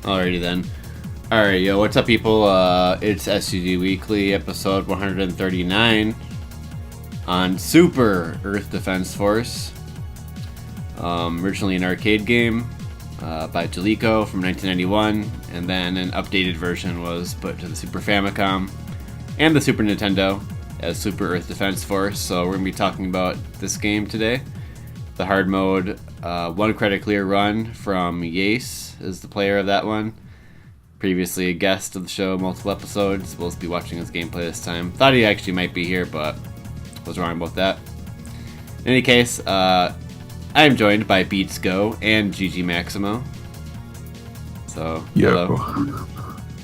Alrighty then. Alright, yo, what's up, people? It's SUD Weekly, episode 139 on Super Earth Force. Originally an arcade game by Jaleco from 1991, and then an updated version was put to the Super Famicom and the Super Nintendo as Super Earth Force. So we're going to be talking about this game today. The hard mode, one credit clear run from Yace is the player of that one. Previously a guest of the show, multiple episodes. Supposed to be watching his gameplay this time. Thought he actually might be here, but was wrong about that. In any case, I am joined by Beats Go and Gigi Maximo. So, Yo. hello.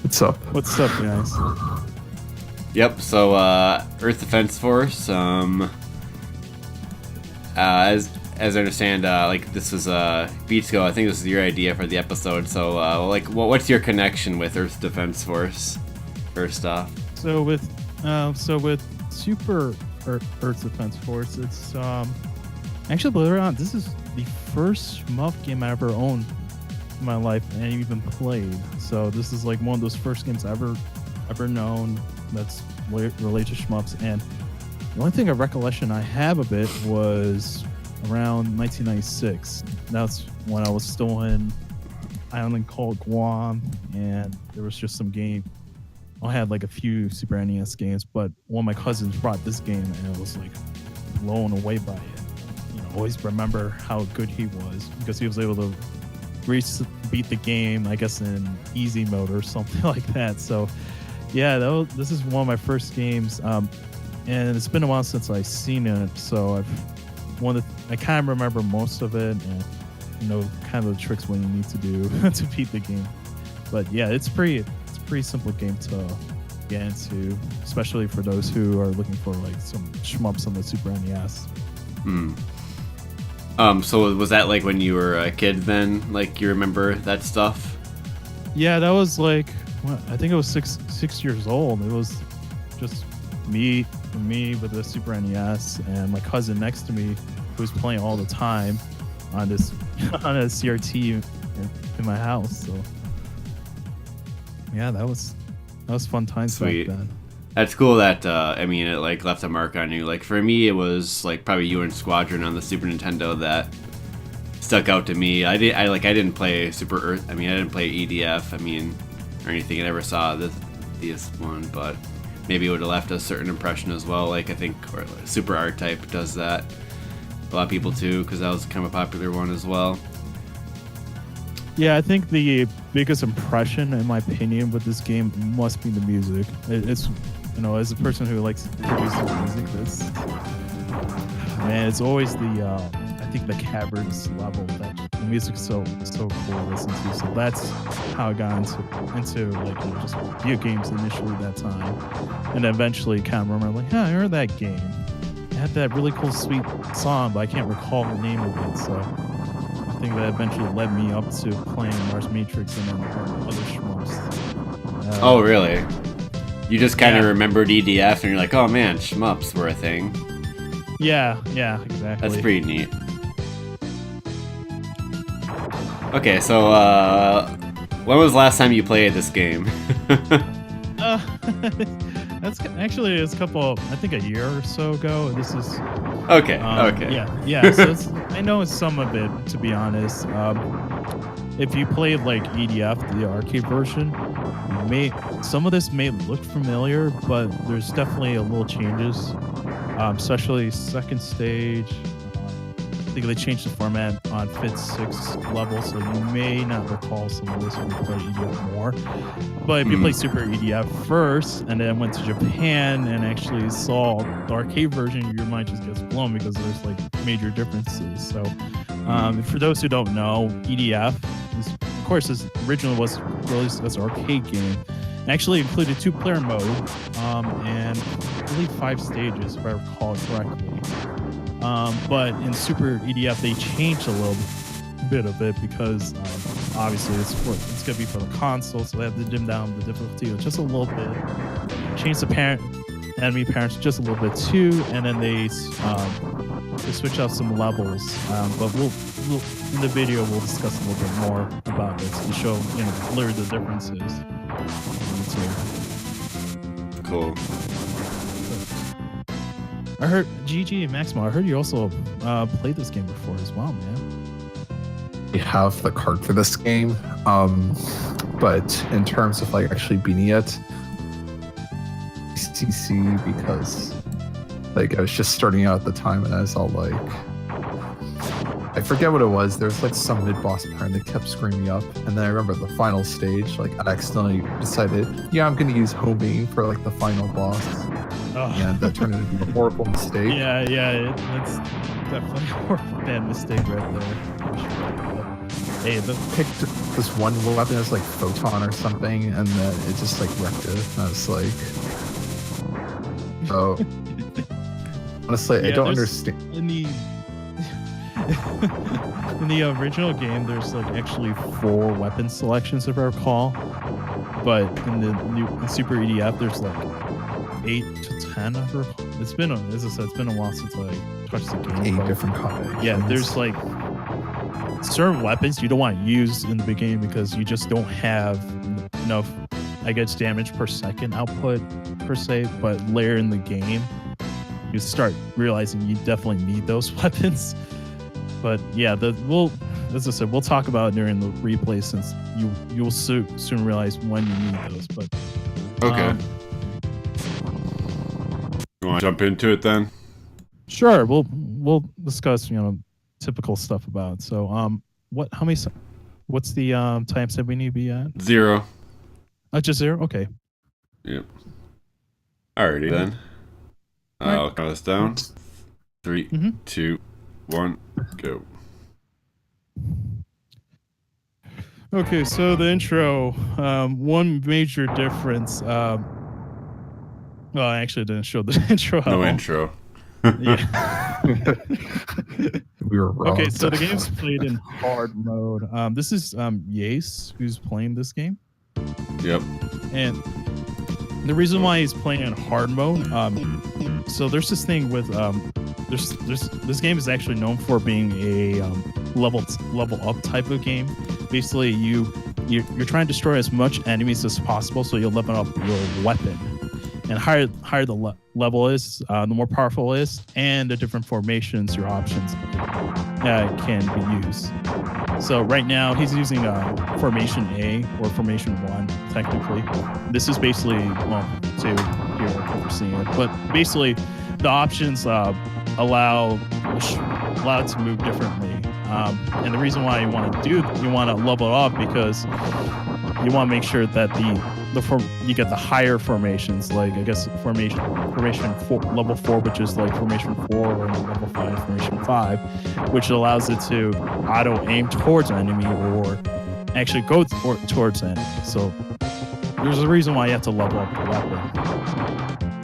What's up? What's up, guys? Yep, so Earth Defense Force, as I understand, like this was Beats Go, I think this is your idea for the episode. So, what's your connection with Earth Defense Force? First off, So with Super Earth Defense Force, it's actually, believe it or not, this is the first shmup game I ever owned in my life and even played. So this is like one of those first games I ever known that's related to shmups. And the only thing of recollection I have of it was around 1996. That's when I was still in an island called Guam, and there was just some game. I had like a few Super NES games, but one of my cousins brought this game, and I was like blown away by it. You know, always remember how good he was because he was able to beat the game, I guess, in easy mode or something like that. So, yeah, this is one of my first games, and it's been a while since I've seen it. So I kind of remember most of it, and kind of the tricks what you need to do to beat the game. But yeah, it's a pretty simple game to get into, especially for those who are looking for like some shmups on the Super NES. So was that like when you were a kid then? Like you remember that stuff? Yeah, that was like, I think it was six years old. It was just me with the Super NES and my cousin next to me who was playing all the time on this on a CRT in my house. So yeah, that was fun times. Sweet. Back then. That's cool that it like left a mark on you. Like for me, it was like probably you and Squadron on the Super Nintendo that stuck out to me. I didn't play Super Earth. I didn't play EDF. Or anything. I never saw this one, but maybe it would have left a certain impression as well. Like I think Super R-Type does that. A lot of people too, because that was kind of a popular one as well. Yeah, I think the biggest impression, in my opinion, with this game must be the music. It's, as a person who likes producing music, it's always I think the caverns level that the music's so cool to listen to. So that's how I got into just video games initially that time, and eventually kind of remember like, I heard that game. It had that really cool sweet song, but I can't recall the name of it. So I think that eventually led me up to playing Mars Matrix and then other shmups. Oh, really? You just kind of remembered EDF, and you're like, oh man, shmups were a thing. Yeah, exactly. That's pretty neat. Okay, so when was the last time you played this game? That's actually it's I think a year or so ago. This is okay. Yeah. So I know some of it, to be honest. If you played like EDF, the arcade version, some of this may look familiar, but there's definitely a little changes, especially second stage. I think they changed the format on 5th, 6th level, so you may not recall some of this when you play EDF more. But if you play Super EDF first and then went to Japan and actually saw the arcade version, your mind just gets blown because there's like major differences. So for those who don't know, EDF, of course, this originally was released as an arcade game. It actually included 2-player mode and I believe 5 stages, if I recall correctly. But in Super EDF, they changed a little bit of it because obviously it's going to be for the console, so they have to dim down the difficulty just a little bit. Change the parent enemy parents just a little bit too, and then they switch out some levels. But we'll in the video we'll discuss a little bit more about this to show literally the differences. Cool. I heard GG and Maximo. I heard you also played this game before as well, man. We have the card for this game, but in terms of like actually beating it, CC, because like I was just starting out at the time and I was all like, I forget what it was. There was like some mid-boss part that kept screaming up, and then I remember the final stage, like I accidentally decided, yeah, I'm gonna use home aim for like the final boss, and that turned into a horrible mistake. Yeah, that's definitely a bad mistake right there. Hey, picked this one weapon as like photon or something, and then it just like wrecked it. And I was like, oh, honestly, I don't understand. In the original game, there's like actually 4 weapon selections, if I recall. But in the new Super EDF, there's like 8 to 10. It's been, as I said, it's been a while since I touched the game. 8 different combinations. Yeah, there's like certain weapons you don't want to use in the beginning because you just don't have enough, I guess, damage per second output per se. But later in the game, you start realizing you definitely need those weapons. But yeah, as I said, we'll talk about it during the replay, since you'll soon realize when you need those. But okay, you want to jump into it then? Sure, we'll discuss typical stuff about it. So what's the timestamp we need to be at? 0. Just 0. Okay. Yep. Alrighty then. I'll count this down. 3, 2, 1, go. Okay, so the intro, one major difference. Well, I actually didn't show the intro. No intro. Yeah. We were wrong. Okay, so the game's played in hard mode. This is Yace who's playing this game. Yep. And the reason why he's playing in hard mode, so there's this thing with this game is actually known for being a level up type of game. Basically, you're trying to destroy as much enemies as possible, so you'll level up your weapon. And higher the level is, the more powerful it is, and the different formations, your options can be used. So right now he's using formation A or formation 1 technically. This is basically, well, 2 here we're seeing it, but basically the options allow it to move differently. And the reason why you want to level it up, because you want to make sure that you get the higher formations, like I guess formation 4, level 4, which is like formation 4, or level 5 formation 5, which allows it to auto aim towards an enemy or actually go towards an enemy. So there's a reason why you have to level up the weapon.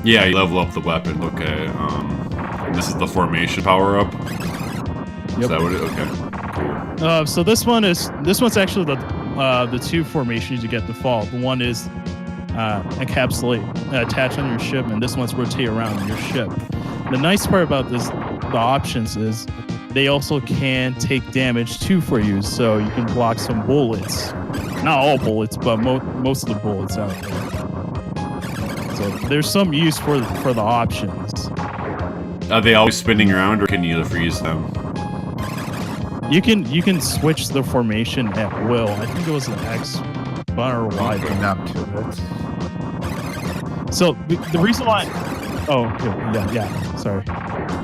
Yeah, you level up the weapon. Okay. This is the formation power up. Yep. Is that what it? Okay. Cool. So this one's actually the 2 formations you get default. The one is encapsulate, attach on your ship, and this one's rotate around your ship. The nice part about the options is they also can take damage too for you, so you can block some bullets. Not all bullets, but most of the bullets out there. So there's some use for the options. Are they always spinning around, or can you freeze them? You can switch the formation at will. I think it was an X button or Y button. Map to it. So the reason why, yeah, sorry.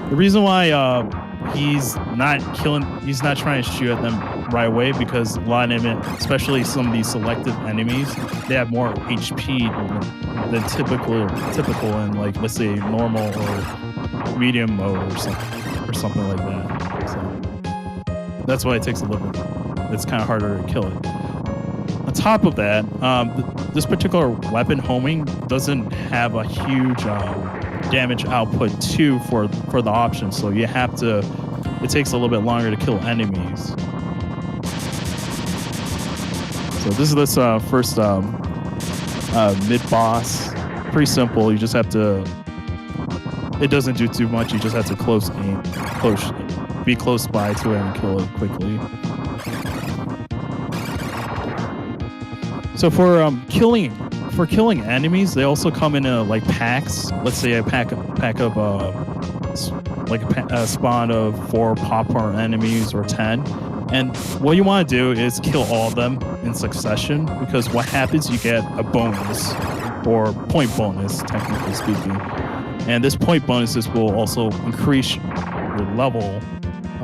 The reason why he's not trying to shoot at them right away, because a lot of them, especially some of these selective enemies, they have more HP than typical in, like, let's say normal or medium mode or something like that. So that's why it takes a little bit. It's kind of harder to kill it. On top of that, this particular weapon homing doesn't have a huge damage output too for the option, so you have to. It takes a little bit longer to kill enemies. So this is this first mid boss. Pretty simple. You just have to it doesn't do too much. You just have to be close by to it and kill it quickly. So for killing enemies, they also come in like packs. Let's say a pack of a spawn of 4 popcorn enemies or 10. And what you want to do is kill all of them in succession, because what happens, you get a bonus, or point bonus, technically speaking. And this point bonuses will also increase your level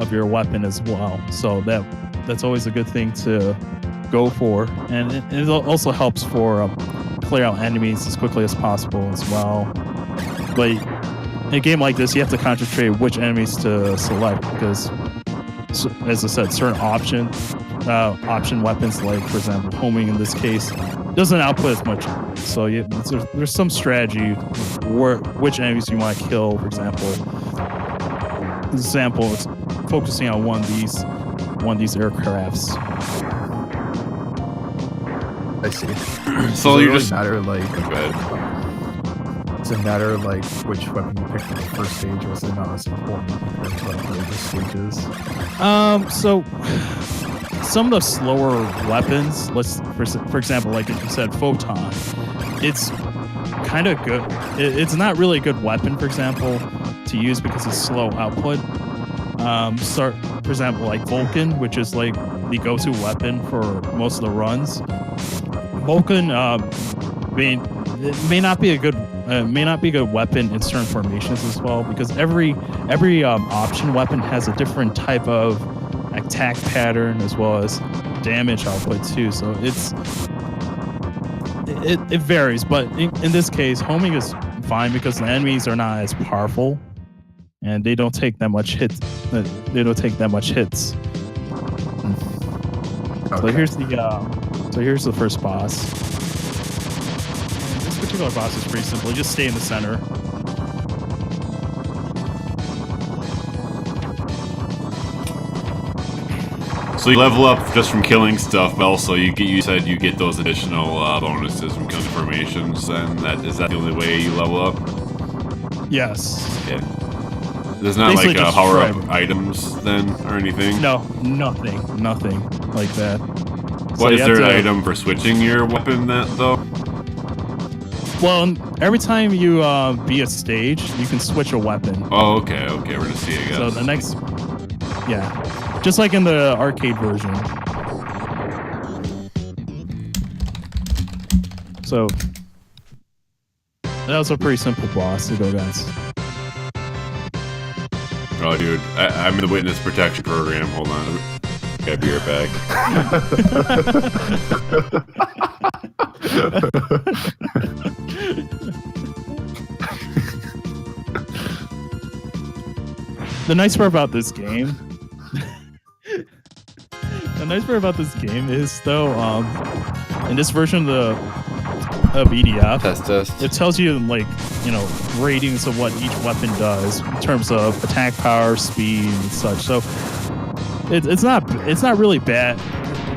of your weapon as well. So that's always a good thing to go for. And it also helps for clear out enemies as quickly as possible as well. But in a game like this, you have to concentrate which enemies to select, because, as I said, certain option weapons, like for example homing in this case, doesn't output as much. So there's some strategy which enemies you want to kill. For example, it's focusing on one of these aircrafts. I see. So does you it really just matter like Good. does it matter like which weapon you pick for the first stage, or is it not as important compared to like the later stages? So some of the slower weapons, for example, like if you said photon, it's kind of good. It's not really a good weapon, for example, to use because it's slow output. For example, like Vulcan, which is like the go-to weapon for most of the runs. Vulcan may not be a good weapon in certain formations as well, because every option weapon has a different type of attack pattern as well as damage output too. So it varies, but in this case, homing is fine because the enemies are not as powerful and they don't take that much hits. Okay. So here's the first boss. This particular boss is pretty simple. You just stay in the center. So you level up just from killing stuff, but also you said you get those additional bonuses from killing formations, and is that the only way you level up? Yes. Yeah. There's not Basically like just power up forever. items then, or anything? No, nothing like that. What is there an item for switching your weapon though? Well, every time you beat a stage, you can switch a weapon. Oh, okay, we're gonna see, I guess. So the next, just like in the arcade version. So that was a pretty simple boss to go against. Oh, dude, I'm in the witness protection program. Hold on. Okay, be right back. The nice part about this game is, though, in this version of EDF, Test. it tells you, like, ratings of what each weapon does in terms of attack power, speed, and such. So it's not really bad.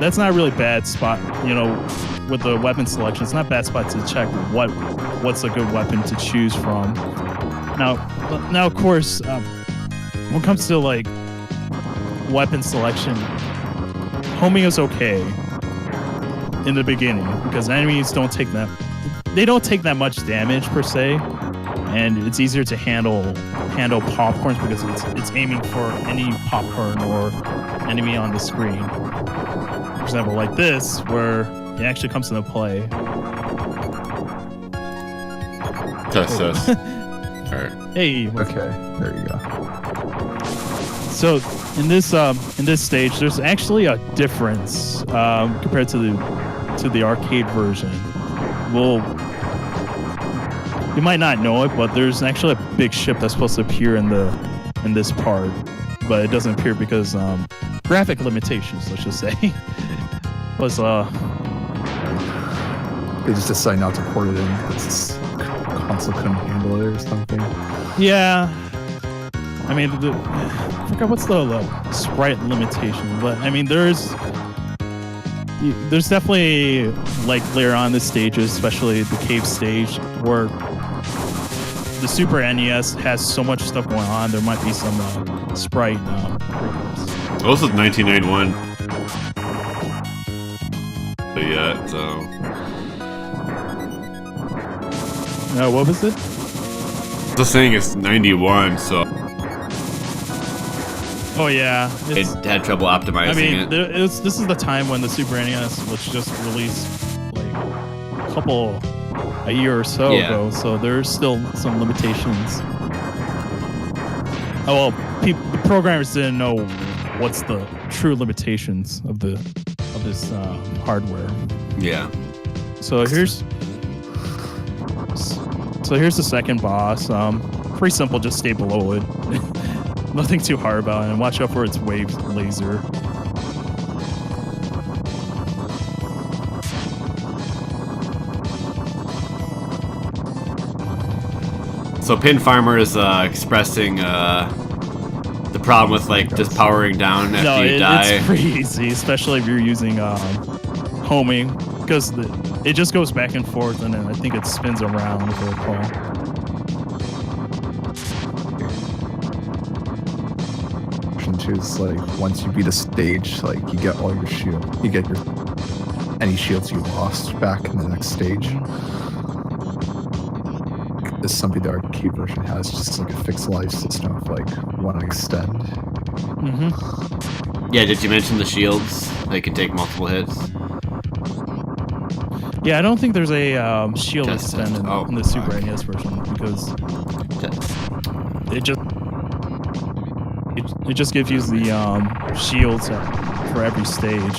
That's not a really bad spot, with the weapon selection. It's not a bad spot to check what's a good weapon to choose from. Now of course, when it comes to like weapon selection, homing is okay in the beginning because enemies don't take that much damage per se, and it's easier to handle popcorns because it's aiming for any popcorn or enemy on the screen. For example, like this, where it actually comes into play. Test. Alright. Hey. Okay, there you go. So in this stage, there's actually a difference compared to the arcade version. Well, you might not know it, but there's actually a big ship that's supposed to appear in this part, but it doesn't appear because graphic limitations, let's just say. Was They just decided not to port it in because the console couldn't handle it or something. Yeah. I mean, I forgot what's the sprite limitation, but I mean, there's definitely, like, later on in the stages, especially the cave stage, where the Super NES has so much stuff going on. There might be some sprite breakups. Well, this is 1991. But yeah, so. What was it? Just saying it's 91, so. Oh yeah, It had trouble optimizing I mean, it. this is the time when the Super NES was just released like a year or so ago, so there's still some limitations. Oh well, the programmers didn't know what's the true limitations of this hardware. Yeah. So here's the second boss. Pretty simple, just stay below it. Nothing too hard about it, and watch out for its wave laser. So Pin Farmer is expressing the problem with like just powering down after you die. It's pretty easy, especially if you're using homing, because it just goes back and forth, and then I think it spins around, if I recall. Is like once you beat a stage, like you get all your shield, you get any shields you lost back in the next stage. This is something the arcade version has, just like a fixed life system of like want to extend. Yeah, did you mention the shields? They can take multiple hits. Yeah, I don't think there's a shield extend in Oh, the Super NES version, because it just gives you the shields for every stage.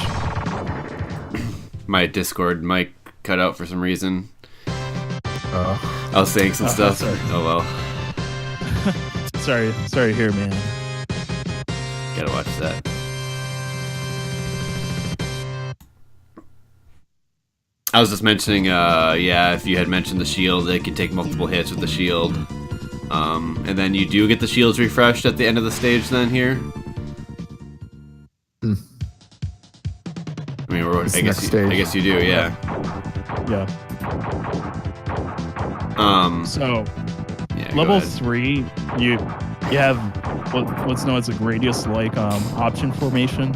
My Discord mic cut out for some reason. I was saying some stuff. Sorry. Oh well. sorry to hear, man. Gotta watch that. I was just mentioning, yeah, if you had mentioned the shield, it can take multiple hits with the shield. And then you do get the shields refreshed at the end of the stage then here? I mean, I guess you do, yeah. Yeah. So, yeah, level 3, you have what's known as a gradius-like option formation.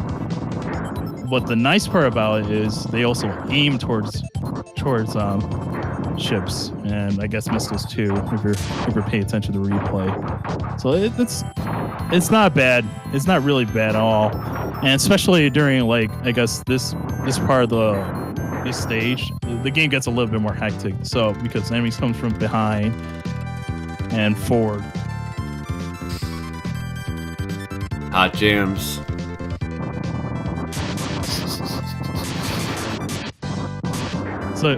But the nice part about it is they also aim towards ships, and I guess missiles too, if you're paying attention to the replay. So it's not bad. It's not really bad at all, and especially during like I guess this part of this stage, the game gets a little bit more hectic. So because enemies come from behind and forward. Hot jams. So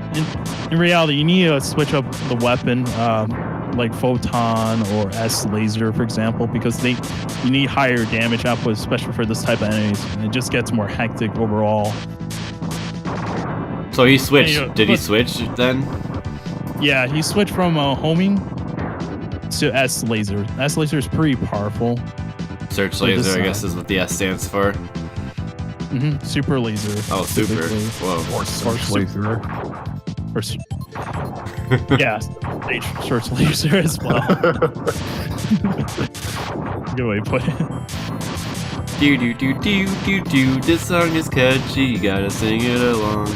in reality, you need to switch up the weapon, like Photon or S Laser, for example, because you need higher damage output, especially for this type of enemies, and it just gets more hectic overall. So he switched. Did he switch then? Yeah, he switched from homing to S Laser. S Laser is pretty powerful. Search laser, I guess, is what the S stands for. Super laser. Oh, super. Whoa. Or search laser. Yeah, search laser as well. Good way to put it. Do do do do do do. This song is catchy. You gotta sing it along.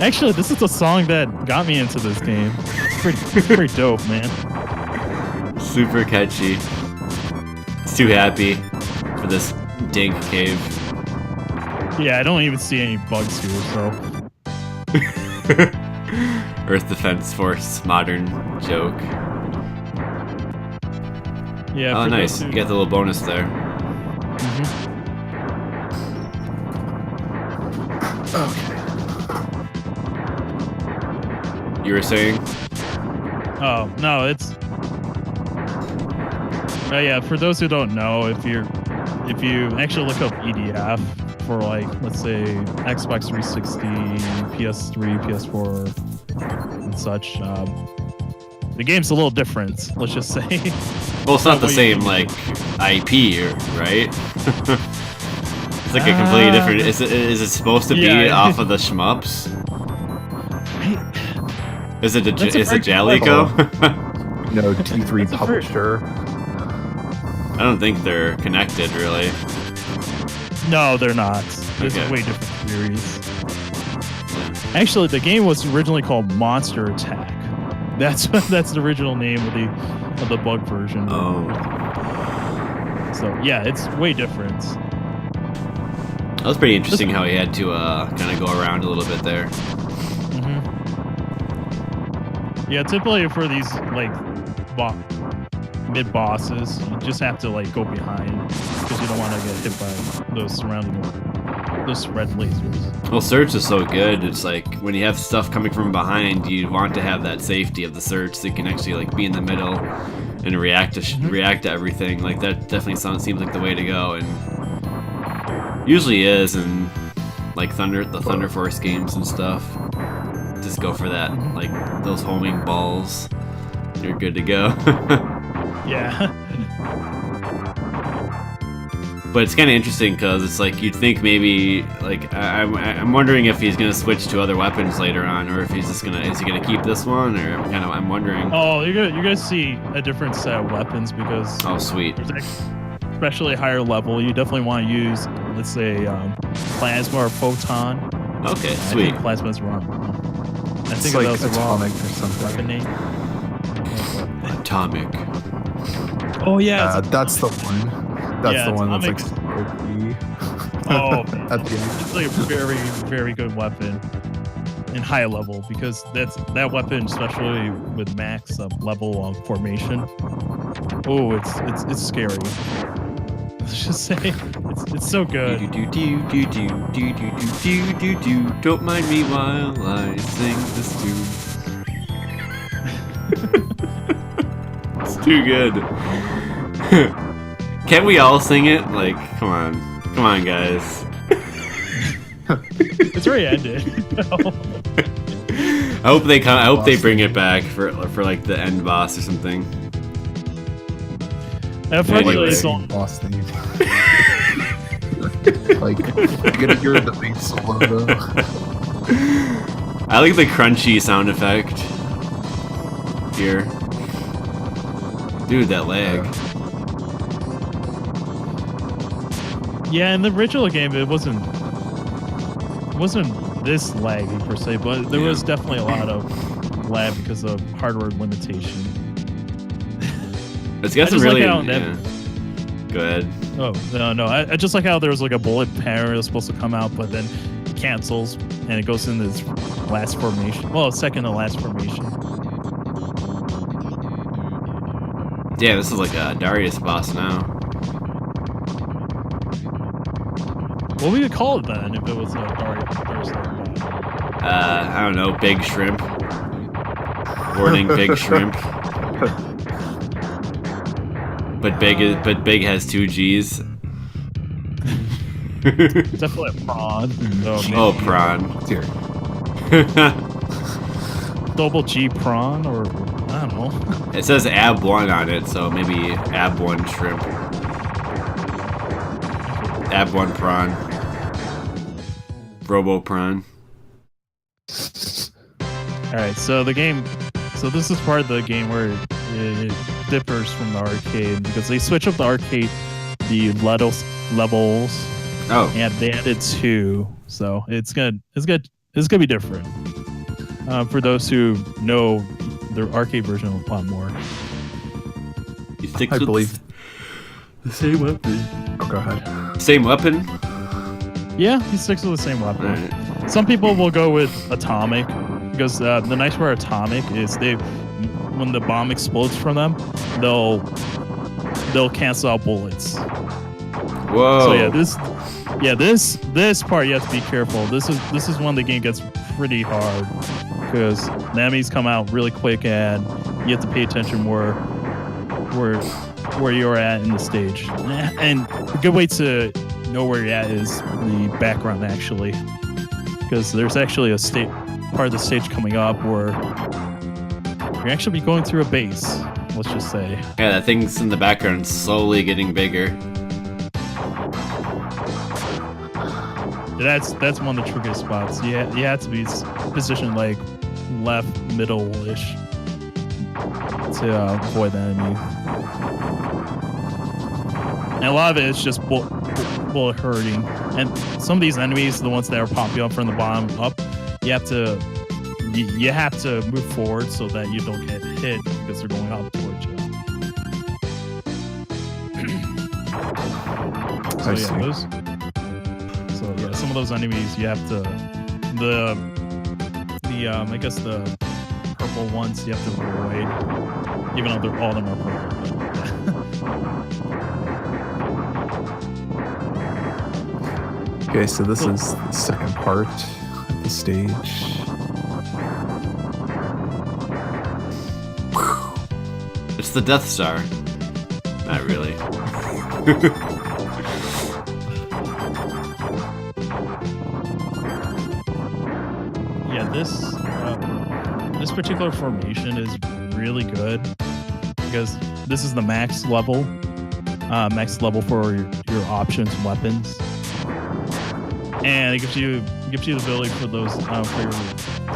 Actually, this is the song that got me into this game. Pretty dope, man. Super catchy. It's too happy for this dank cave. Yeah, I don't even see any bugs here, so. Earth Defense Force modern joke. Yeah. Oh, nice. You got the little bonus there. Okay. You were saying? Oh no, it's. Oh yeah. For those who don't know, if you actually look up EDF for like, let's say Xbox 360, PS3, PS4, and such, the game's a little different. Let's just say. Well, it's not the same like IP, right? It's like a completely different. Is it supposed to be off of the shmups? Is it That's a is it very good Jalico? You know, T3 That's a very- publisher. I don't think they're connected really. No, they're not. This Okay. is way different series. Actually, the game was originally called Monster Attack. That's the original name of the bug version. Oh. So yeah, it's way different. That was pretty interesting how he had to kind of go around a little bit there. hmm Yeah, typically for these like mid bosses, you just have to like go behind because you don't want to get hit by those red lasers. Well, Search is so good. It's like when you have stuff coming from behind, you want to have that safety of the Search so you can actually like be in the middle and react to everything. Like that definitely seems like the way to go, and usually is in like the Thunder Force games and stuff. Just go for that, like those homing balls. You're good to go. Yeah. But it's kind of interesting because it's like you'd think maybe like I'm wondering if he's gonna switch to other weapons later on, or if he's just is he gonna keep this one, or I'm wondering. Oh, you're gonna see a different set of weapons because Oh, sweet. there's especially higher level. You definitely want to use, let's say, plasma or photon. Okay, I sweet. think plasma's wrong. I It's think like that was the wrong atomic or something. weapon name. Atomic. Oh yeah. That's the one. That's Yeah, the one that's like atomic. OP. Oh, At the end. it's like a very, very good weapon in high level because that weapon, especially with max level of formation. Oh, it's scary. Let's just say it's so good. Don't mind me while I sing this tune. It's too good. Can't we all sing it? Like, come on, guys. It's already ended. I hope they bring it back for like the end boss or something. Unfortunately, Anyway. it's all, Boss thing. Like, you're gonna hear the big solo though. I like the crunchy sound effect here. Dude, that lag. yeah. In the original game, it wasn't this laggy per se, but there was definitely a lot of lag because of hardware limitation. It's got I some just like really. how Yeah. Go ahead. Oh no! I just like how there was like a bullet pair that was supposed to come out, but then it cancels and it goes into this last formation. Well, second to last formation. Yeah, this is like a Darius boss now. What would you call it then if it was a Darius boss? I don't know, big shrimp. Warning, big shrimp. But big has 2 G's. Definitely a prawn. So Oh, maybe prawn. Dear. double G prawn, or I don't know. It says ab 1 on it, so maybe ab 1 shrimp. Ab 1 prawn. Robo prawn. All right, so the game. So this is part of the game where it differs from the arcade because they switch up the arcade, the levels, Oh, and they added 2. So it's gonna be different. For those who know the arcade version a lot more. he sticks I with believe. the same weapon. Oh, go ahead. Same weapon? Yeah, he sticks with the same weapon. Alright. Some people will go with atomic because the nice part of atomic is when the bomb explodes from them, they'll cancel out bullets. Whoa. So this part you have to be careful. This is when the game gets pretty hard because the enemies come out really quick and you have to pay attention where you're at in the stage. And a good way to know where you're at is the background actually, because there's actually a part of the stage coming up where you're actually be going through a base. Let's just say. Yeah, that thing's in the background slowly getting bigger. That's one of the trickiest spots. You have to be positioned like left, middle-ish to avoid the enemy. And a lot of it is just bullet hurting. And some of these enemies, the ones that are popping up from the bottom up, you have to move forward so that you don't get hit because they're going up towards you. So yeah, some of those enemies you have to I guess the purple ones you have to avoid, even though all of them are purple. Okay, so this is the second part of the stage. It's the Death Star. Not really. Yeah, this particular formation is really good because this is the max level for your options and weapons, and it gives you the ability for those for your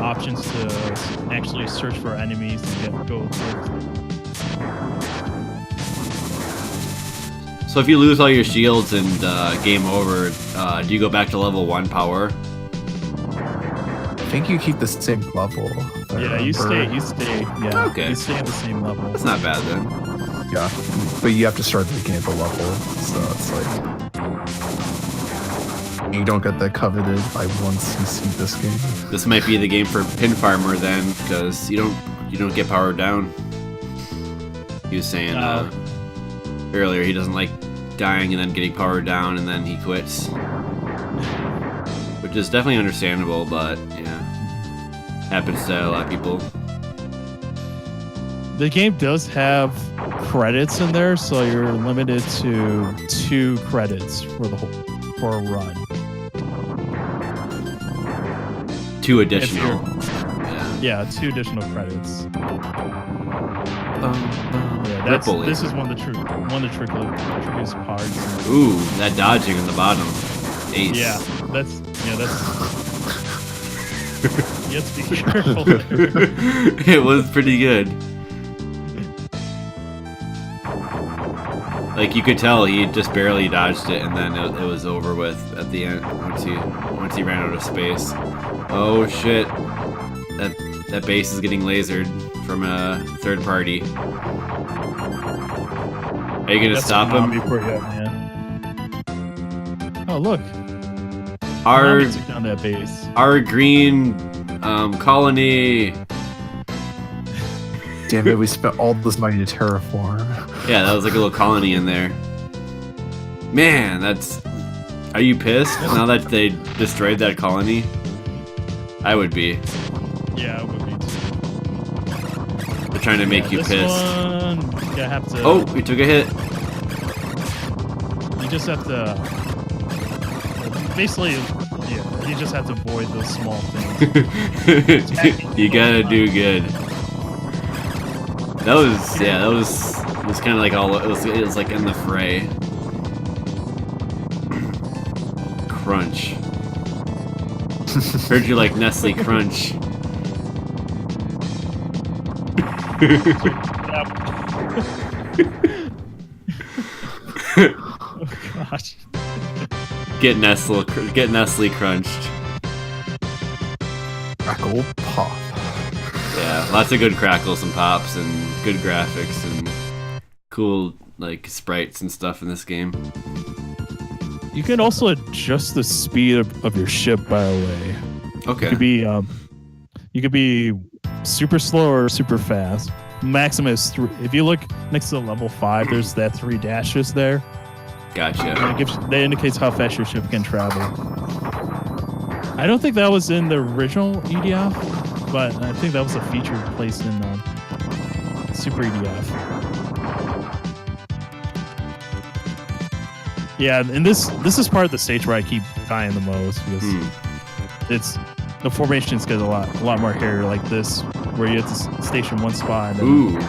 options to actually search for enemies and go towards. So if you lose all your shields and game over, do you go back to level 1 power? I think you keep the same level. Yeah, you stay. Yeah, Okay. You stay at the same level. That's not bad then. Yeah, but you have to start the game at the level, so it's like you don't get that coveted by 1cc this game. This might be the game for Pin Farmer then, because you don't get powered down. He was saying earlier he doesn't like dying and then getting powered down and then he quits, which is definitely understandable, but yeah, happens to a lot of people. The game does have credits in there, so you're limited to 2 credits for a run. 2 additional. Yeah, 2 additional credits. This is one of the trickiest parts. Ooh, that dodging in the bottom. Ace. Yeah, that's. You have to be careful there. It was pretty good. Like you could tell he just barely dodged it, and then it was over with at the end once he ran out of space. Oh shit! That base is getting lasered from a third party. Are you gonna stop him? Oh look! Our took down that base. Our green colony. Damn it! We spent all this money to terraform. Yeah, that was like a little colony in there. Man, that's. Are you pissed now that they destroyed that colony? I would be. Yeah, I would be too. They're trying to make you pissed. You have to. Oh, we took a hit. You just have to. Basically, yeah, you just have to avoid those small things. You gotta do good. That was kind of like all it was like in the fray. Crunch. Heard you like Nestle Crunch. Oh gosh. Get Nestle crunched. Crackle pop. Yeah, lots of good crackles and pops and good graphics and cool like sprites and stuff in this game. You can also adjust the speed of your ship, by the way. Okay. You could be super slow or super fast. Maximum is 3. If you look next to level 5, there's that 3 dashes there. Gotcha. That indicates how fast your ship can travel. I don't think that was in the original EDF, but I think that was a feature placed in Super EDF. Yeah, and this is part of the stage where I keep dying the most because the formations get a lot more hairy like this, where you have to station one spot. Ooh.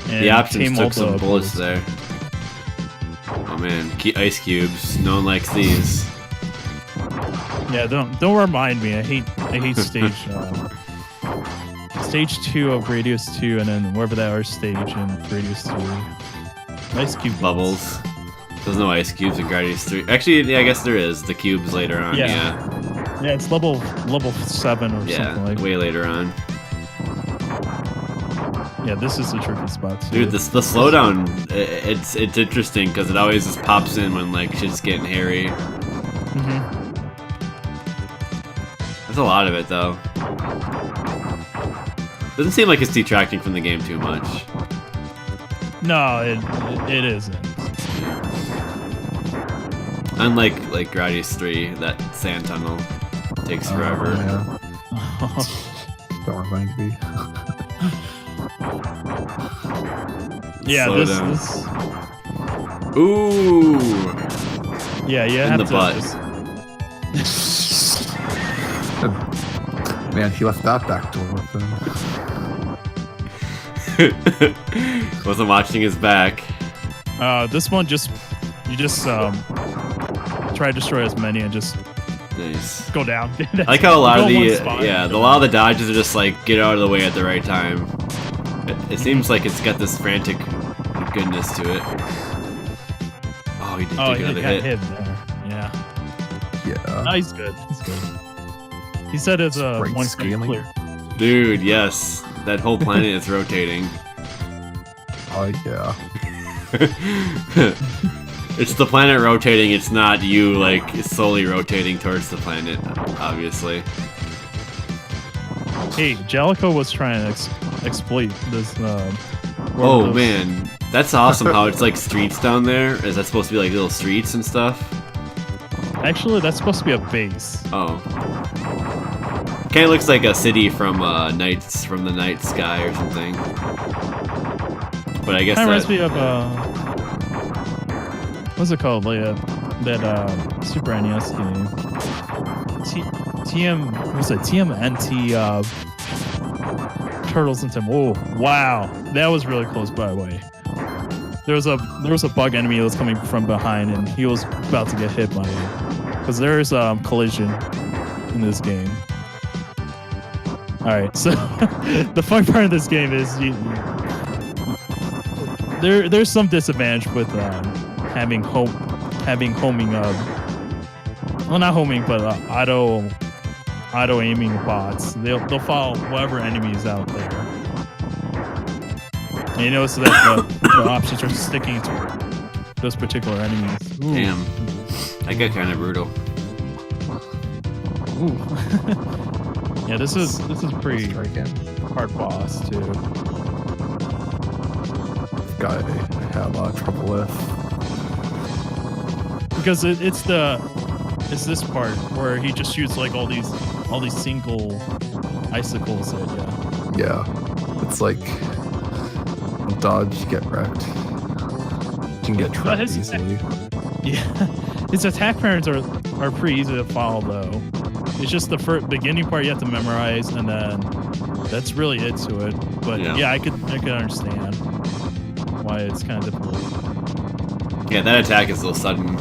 The options took some bullets there. Oh man, ice cubes. No one likes these. Yeah, don't remind me. I hate I hate stage 2 of Gradius 2, and then wherever that other stage in Gradius 3. Ice cube Bubbles. There's no ice cubes in Gradius 3. Actually, yeah, I guess there is. The cubes later on, yeah. Yeah, it's level 7 or something like. Way later on. Yeah, this is a tricky spot too. Dude, the slowdown, it's interesting because it always just pops in when like shit's getting hairy. There's a lot of it though. Doesn't seem like it's detracting from the game too much. No, it isn't. Unlike like Gradius 3, that sand tunnel takes forever. Yeah. Don't remind me. Yeah, Slow this. Ooh. Yeah, you In have the to butt. just. Man, he left that back door open. Wasn't watching his back. This one you just try to destroy as many and just Nice. go down. I like how a lot of Go the one spot. a lot of the dodges are just like get out of the way at the right time. It seems like it's got this frantic goodness to it. Oh, he did take another got hit. hit there. Yeah. Yeah. No, he's good. He's good. He said it's a Sprite one scaling. clear. Dude, yes. That whole planet is rotating. Oh yeah. It's the planet rotating, it's not you, like, slowly rotating towards the planet, obviously. Hey, Jellicoe was trying to exploit this. Oh, man. That's awesome how it's like streets down there. Is that supposed to be like little streets and stuff? Actually, that's supposed to be a base. Oh. Kind of looks like a city from from the night sky or something. But I guess Kind of that... reminds me of what's it called? Like that Super NES game. TMNT Turtles in Time. Oh wow, that was really close. By the way, there was a bug enemy that was coming from behind, and he was about to get hit by it because there's collision in this game. All right, so the fun part of this game is there's some disadvantage with having homing well, not homing, but auto aiming bots. They'll follow whatever enemy is out there. And you notice that the options are sticking to those particular enemies. Ooh. Damn. That got kind of brutal. Ooh. Yeah, this is pretty Striking. hard boss too. Guy I had a lot of trouble with. Because it's this part where he just shoots like all these single icicles at you. Yeah. It's like dodge, get wrecked. You can get trapped easily. Yeah, his attack patterns are pretty easy to follow though. It's just the beginning part you have to memorize, and then that's really it to it. But yeah, I could understand why it's kind of difficult. Yeah, that attack is a little sudden.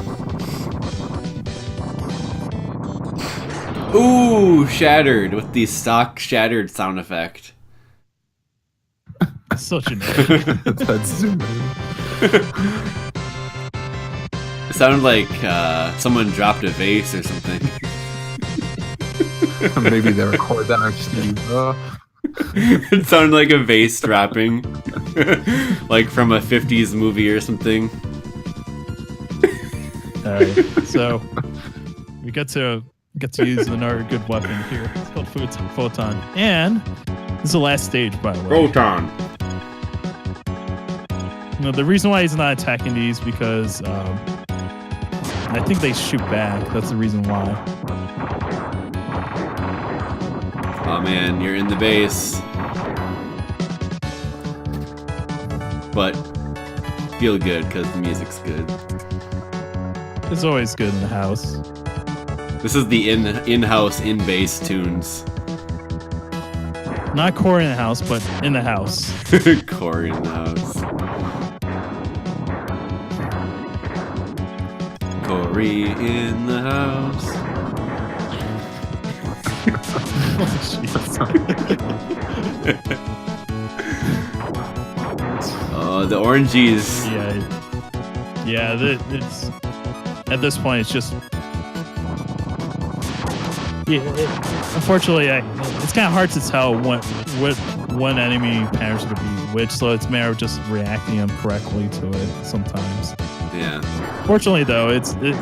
Ooh, shattered with the stock shattered sound effect. It's so generic. That's zoom in. It sounded like someone dropped a vase or something. Maybe they record that on Steve. It sounded like a vase dropping, like from a '50s movie or something. All right, so we get to use another good weapon here. It's called Photon, and this is the last stage, by the way. Photon. No, the reason why he's not attacking these because I think they shoot back. That's the reason why. Oh man, you're in the base. But feel good because the music's good. It's always good in the house. This is the in-house in-base tunes. Not core in the house, but in the house. Corey in the house. Corey in the house. Oh, the oranges. Yeah. It's at this point, it's just. Yeah, unfortunately, it's kind of hard to tell what enemy patterns are going to be which, so it's a matter of just reacting them correctly to it sometimes. Yeah. Fortunately, though,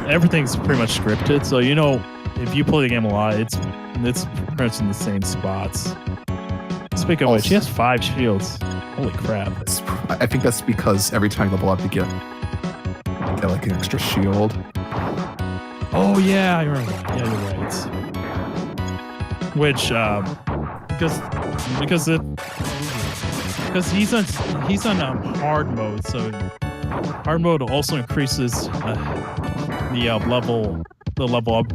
everything's pretty much scripted, so you know if you play the game a lot, it's pretty much in the same spots. Speaking of which, he has 5 shields. Holy crap! I think that's because every time you level up, you get like an extra shield. Oh yeah, you're right. Yeah, you're right. Which because he's on hard mode, so hard mode also increases the level up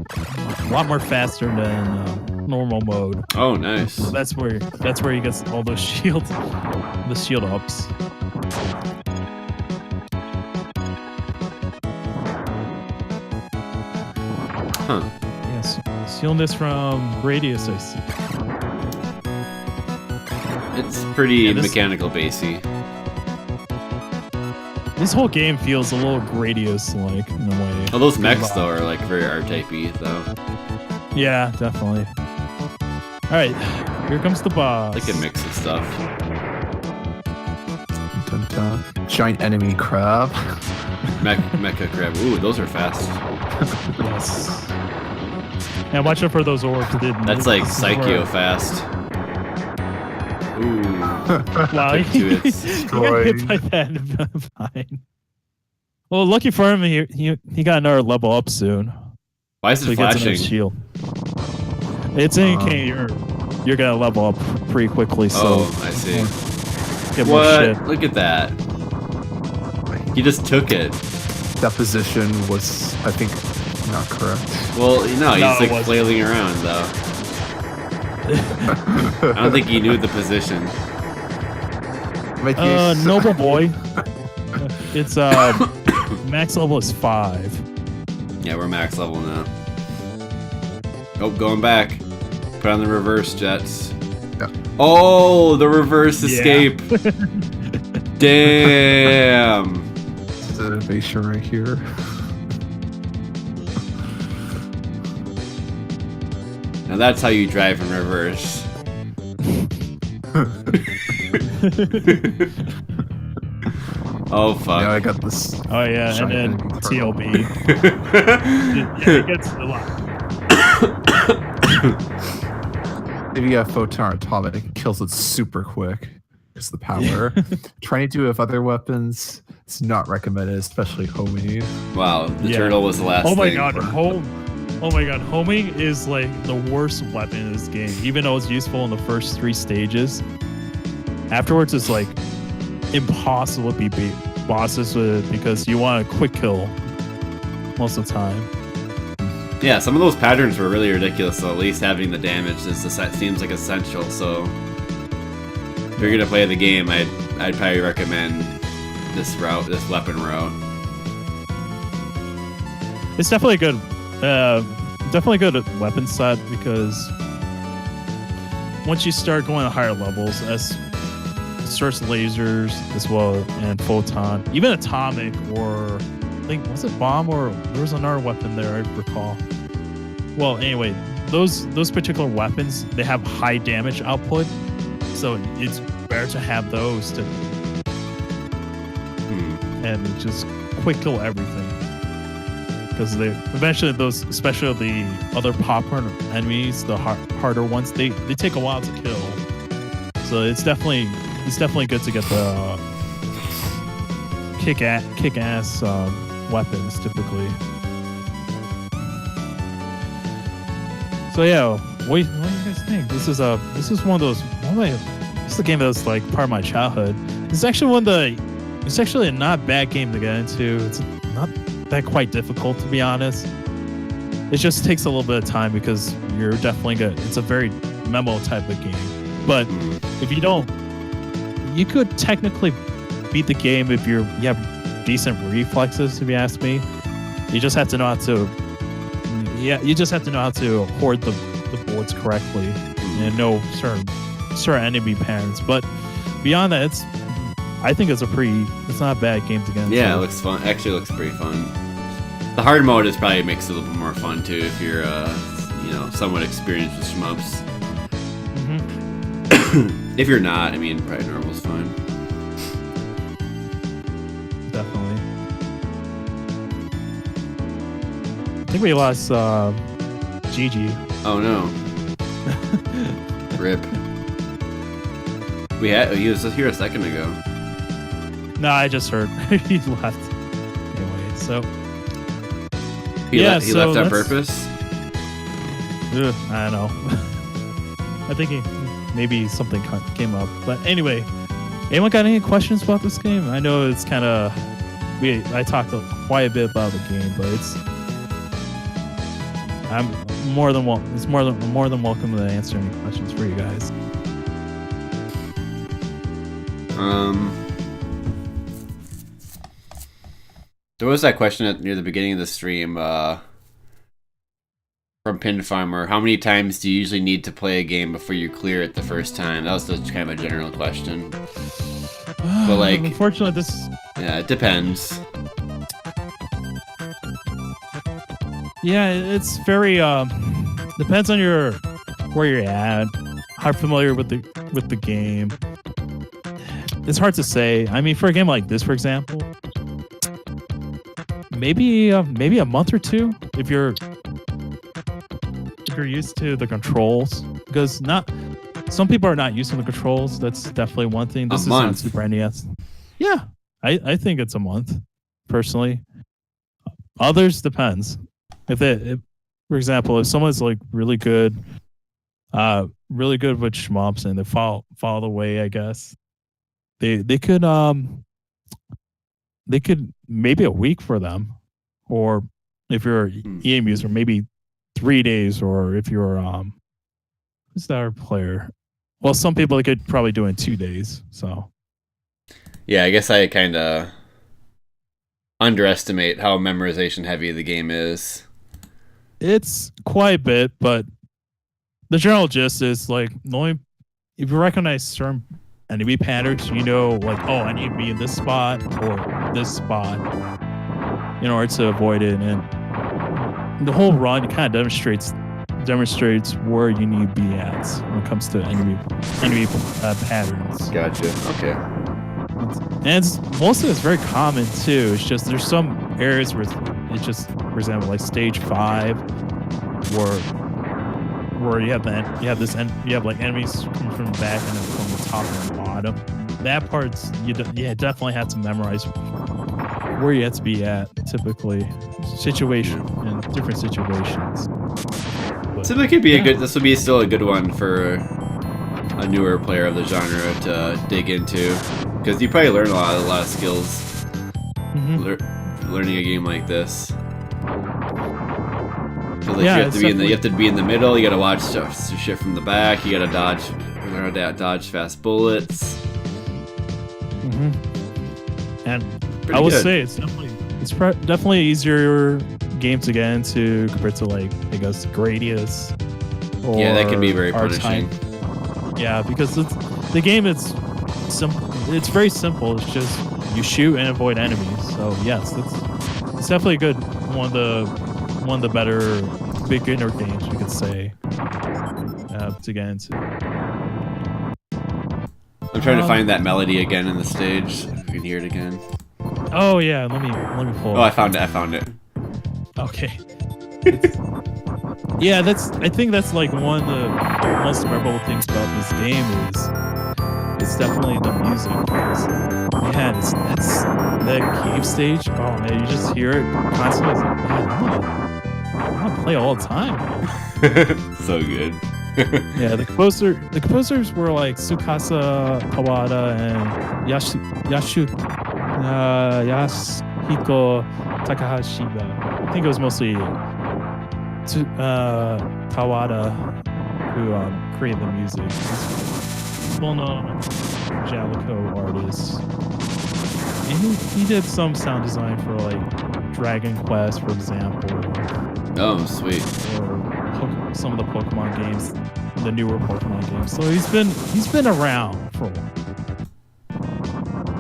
a lot more faster than normal mode. Oh, nice. So that's where he gets all those shield ups. Huh. Yes, stealing this from Radius, I see. It's pretty mechanical basey. This whole game feels a little Gradius-like in a way. Oh, those mechs though are like very R-typey though. Yeah, definitely. All right, here comes the boss. Like a mix of stuff. Dun, dun. Giant enemy crab. Mecha crab. Ooh, those are fast. Yes. And watch out for those orbs. That's like Psycho fast. Ooh. Wow, he got hit by that. Fine. Well, lucky for him, he got another level up soon. Why is it flashing? Shield. It's indicating you're gonna level up pretty quickly. So oh, I see. Get more shit. Look at that. He just took it. That position was, I think, not correct. Well, no, he's like flailing around though. I don't think he knew the position. Noble boy. It's max level is 5. Yeah, we're max level now. Oh, going back. Put on the reverse jets. Yeah. Oh, the reverse escape. Damn. This is an innovation right here. Now that's how you drive in reverse. Oh fuck! Yeah, I got this. Oh yeah, and then TLB. Yeah, it gets a lot. If you have photon atomic, it kills it super quick. It's the power. Trying to do it with other weapons, it's not recommended, especially homing. Wow, the turtle was the last thing. Oh my god, homing is like the worst weapon in this game. Even though it's useful in the first 3 stages, afterwards it's like impossible to beat bosses with it because you want a quick kill most of the time. Yeah, some of those patterns were really ridiculous, so at least having the damage seems like essential. So if you're gonna play the game, I'd probably recommend this weapon route. It's definitely a good weapon set because once you start going to higher levels, as starts lasers as well and photon, even atomic, or I think was it bomb, or there was another weapon there I recall. Well, anyway, those particular weapons, they have high damage output, so it's better to have those to and just quick kill everything. Because they eventually those, especially the other popcorn enemies, the harder ones, they take a while to kill. So it's definitely good to get the kick-ass weapons typically. So yeah, what do you guys think? This is one of those. This is a game that's like part of my childhood. It's actually It's actually a not bad game to get into. It's not that quite difficult, to be honest. It just takes a little bit of time because you're definitely good. It's a very memo type of game. But if you don't, you could technically beat the game if you have decent reflexes, if you ask me. You just have to know how to. Yeah, you just have to know how to hoard the bullets correctly and know certain enemy patterns. But beyond that, I think it's not a bad game to get into. Yeah, it looks fun. Actually, it looks pretty fun. The hard mode is probably makes it a little bit more fun too if you're somewhat experienced with shmups. If you're not, I mean, probably normal's fine. Definitely. I think we lost Gigi. Oh no. Rip. He was just here a second ago. No, I just heard he left. Anyway, so He left on purpose? I don't know. I think maybe something came up. But anyway, anyone got any questions about this game? I know it's kind of... I talked quite a bit about the game, but I'm more than welcome. It's more than welcome to answer any questions for you guys. There was that question near the beginning of the stream from Pin Farmer. How many times do you usually need to play a game before you clear it the first time? That was just kind of a general question. But like, unfortunately, yeah, it depends. Yeah, it's very depends on where you're at, how familiar with the game. It's hard to say. I mean, for a game like this, for example, maybe a month or two if you're used to the controls, because some people are not used to the controls. That's definitely one thing. This is on Super NES. Yeah, I think it's a month personally. Others depends. If for example, if someone's like really good with shmups and they follow the way, I guess they could maybe a week for them, or if you're an EA user, maybe 3 days, or if you're who's the other player? Well, some people they could probably do it in 2 days. So yeah, I guess I kind of underestimate how memorization heavy the game is. It's quite a bit, but the general gist is like if you recognize certain enemy patterns, you know, like, oh, I need to be in this spot or this spot in order to avoid it. And the whole run kind of demonstrates where you need to be at when it comes to enemy patterns. Gotcha. Okay. And most of it's very common too. It's just there's some areas where it's just, for example, like stage 5, where you have like enemies coming from the back and then from the top and the bottom. That part's definitely have to memorize where you have to be at typically, in different situations. But, so that could be this would be still a good one for a newer player of the genre to dig into, because you probably learn a lot of skills learning a game like this. Like you have to be in the middle. You gotta watch shit from the back. You gotta learn how to dodge fast bullets. And I will say it's definitely easier game to get into compared to like I guess Gradius. Or yeah, that can be very punishing. Yeah, because the game is simple. It's very simple. It's just you shoot and avoid enemies. So yes, it's definitely a good one of the better beginner games we could say to get into. I'm trying to find that melody again in the stage. If you can hear it again. Oh yeah, let me pull. Oh, I found it. Okay. Yeah, I think that's like one of the most memorable things about this game is it's definitely the music. Yeah, it's that cave stage. Oh man, you just hear it constantly. It's like, man, I'm gonna play all the time. So good. Yeah, the composers were like Tsukasa Kawada and Yasuhiko Takahashiba. I think it was mostly Kawada who created the music. He's well-known Jalico artist. And he did some sound design for like Dragon Quest, for example. Oh, sweet. Or some of the Pokemon games, the newer Pokemon games. So he's been around for a while.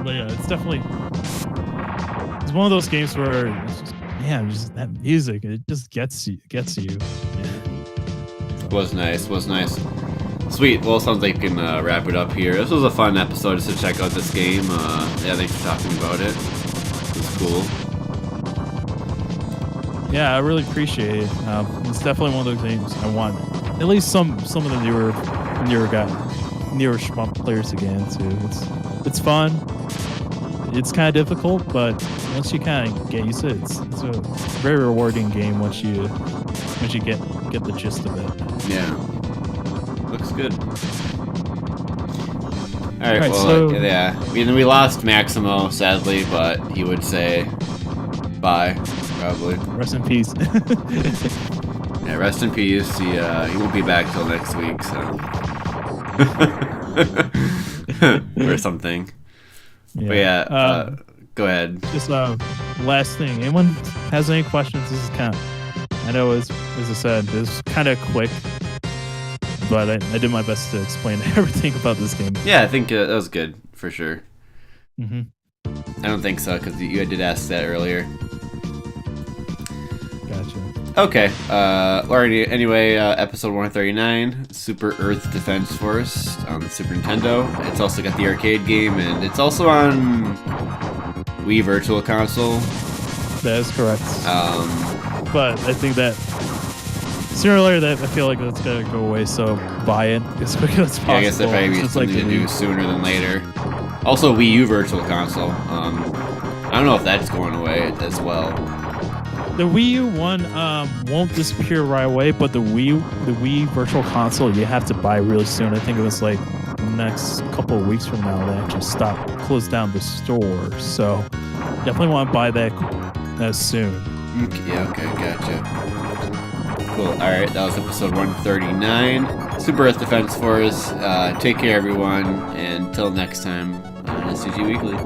But yeah, it's definitely it's one of those games where it's just, man, just that music, it just gets you. Was nice. Sweet. Well, sounds like we can wrap it up here. This was a fun episode just to check out this game. Yeah, thanks for talking about it. It was cool. Yeah, I really appreciate it. It's definitely one of those games I want at least some of the newer shmup players to get into. It's fun. It's kind of difficult, but once you kind of get used to it, it's a very rewarding game once you get the gist of it. Yeah. Looks good. All right, well, so, yeah. We lost Maximo, sadly, but he would say bye, probably. Rest in peace. Yeah, rest in peace. He won't be back till next week, so. Or something. Yeah. But yeah, go ahead. Just last thing. Anyone has any questions? This is kind of, I know as I said, this is kind of quick, but I did my best to explain everything about this game. Yeah, I think that was good for sure. Mm-hmm. I don't think so because you did ask that earlier. Gotcha. Okay. Anyway, episode 139, Super Earth Defense Force on the Super Nintendo. It's also got the arcade game, and it's also on Wii Virtual Console. That is correct. But I think that sooner or later, I feel like that's gonna go away. So buy it as quickly as possible. Yeah, I guess that probably be Just something like to do sooner than later. Also, Wii U Virtual Console. I don't know if that's going away as well. The Wii U one won't disappear right away, but the Wii Virtual Console you have to buy really soon. I think it was like next couple of weeks from now they actually close down the store. So definitely want to buy that soon. Yeah, okay, gotcha. Cool. All right, that was episode 139, Super Earth Defense Force. Take care, everyone, and until next time on SCG Weekly.